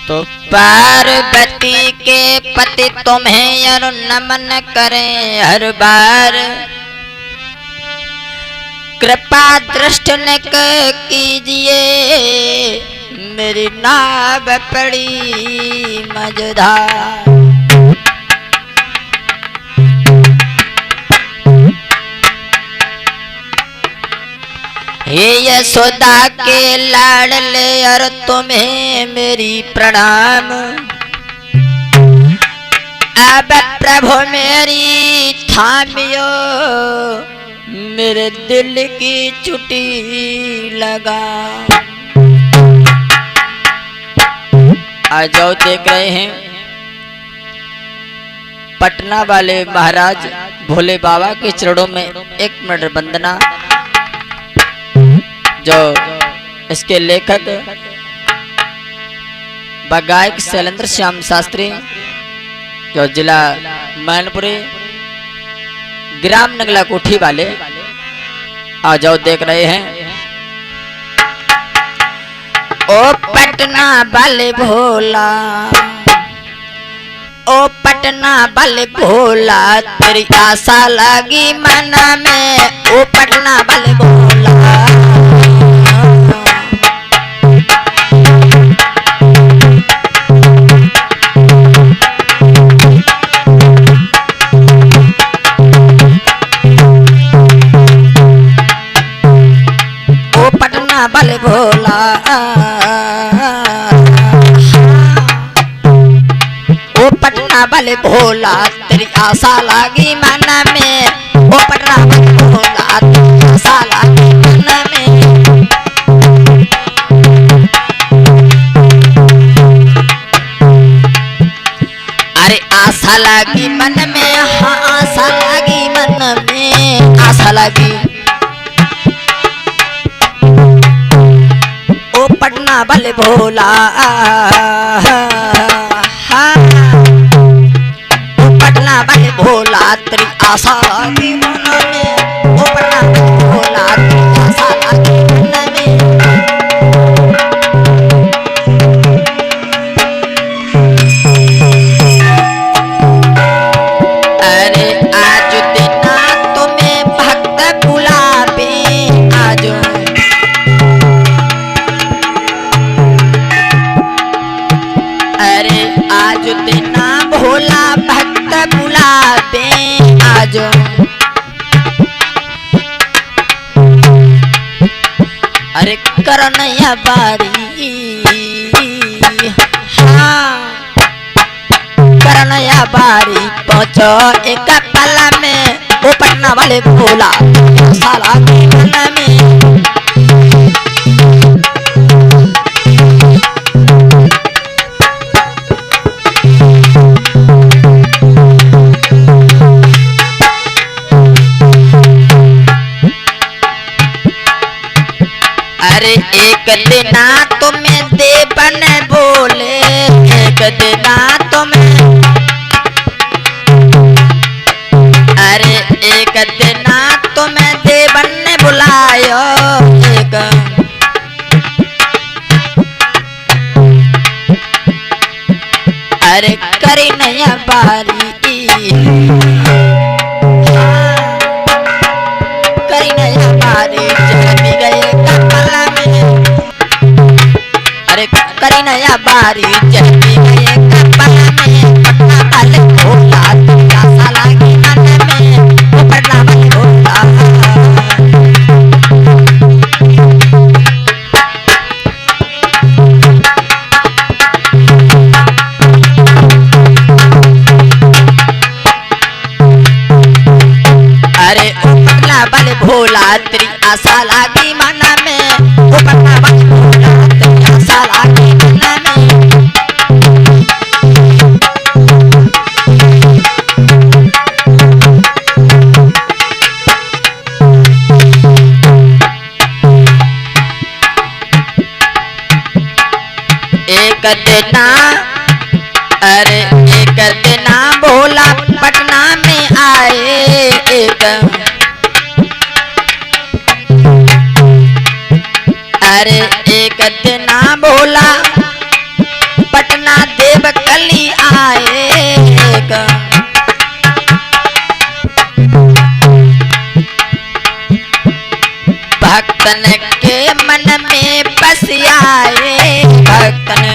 तो पार्वती के पति तुम्हें अरु नमन करें हर बार, कृपा दृष्टि न कीजिए मेरी नाव पड़ी मझधार। हे यशोदा के लाडले और तुम्हें मेरी प्रणाम, अब प्रभु मेरी थामियो मेरे दिल की चुटी लगा। आ जाओ, देख रहे हैं पटना वाले महाराज भोले बाबा के चरणों में 1 मिनट वंदना। जो इसके लेखक व गायक शैलेंद्र श्याम शास्त्री, जो जिला मैनपुरी ग्राम नगला कोठी वाले, आ जाओ देख रहे हैं। ओ पटना वाले भोला, ओ पटना वाले भोला, तेरी आशा लगी मन में, ओ पटना वाले भोला। बल भोला, ओ पटना बल भोला, तेरी आशा लागी मन में, ओ पटना बल भोला, तेरी आशा लागी मन में। अरे आशा लागी मन में, हाँ आशा लागी मन में, आशा लागी। पटना बल भोला, हाँ पटना बल भोला, तेरी आशा लागी मन में, ओ पटना बल भोला, तेरी आशा लागी मन में। अरे आज दिना तुम्हें भक्त बुलावे, आज आज तेना भोला भक्त बुलावे, आज अरे करनैया बारी, हाँ करनैया बारी पहुँचो एक पला में, ओ पटना वाले भोला साला की मन में। अरे एक दिना तुम्हें देवन बोले, एक दिना तुम्हें, अरे एक दिना तुम्हें देवन ने बुलायो, एक अरे करी नया बारी, करी नया बारी, जब गए कपला में, अरे करी नया बारी, जब गए कपला में, पटना वाले भोला, तेरी आशा लागी मन में, ओ पटना वाले भोला। अरे ओ पटना वाले भोला, तेरी आशा लागी मन में, ओ पटना वाले भोला, तेरी आशा लागी मन में। एक दिना, अरे एक दिना भोला पटना में आए, एक अरे एक दिना भोला पटना भक्तन के मन में बस आए भक्तन।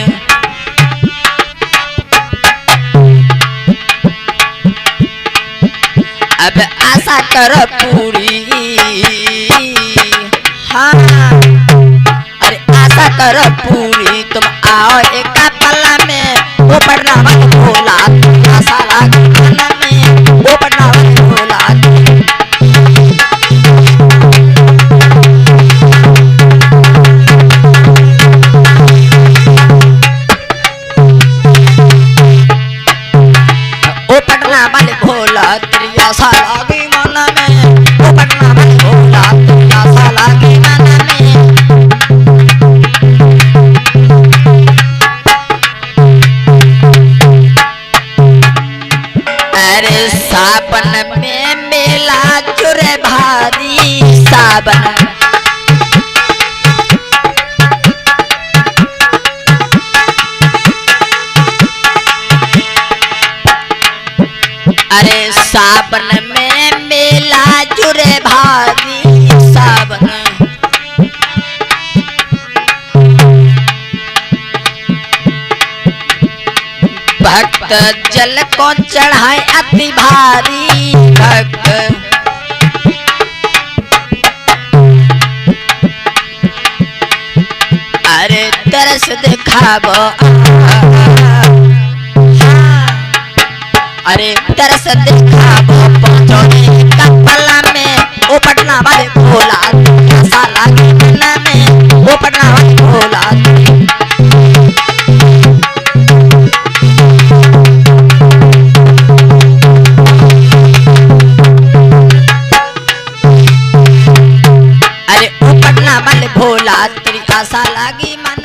अब आशा कर पूरी, हाँ अरे आशा कर पूरी, तुम आओ एक पला में वो पढ़नावन भोला, आशा लागी मन में वो पढ़नावन भोला। वो पढ़नावन भोला तेरी आशा लागी मन में, वो पढ़नावन भोला तेरी आशा लागी मन में। अरे सावन में मेला चुरे भारी सावन, अरे सावन में मेला चुरे भारी सावन। भक्त जल को चढ़ाए अति भारी भक्त, अरे तरस दिखावो, अरे तरस दिखावो पहुंचो कपला में वो पटना वाले भोला, आशा लागी मन में वो पटना वाले भोला। अरे वो पटना वाले भोला तेरी आशा लागी मन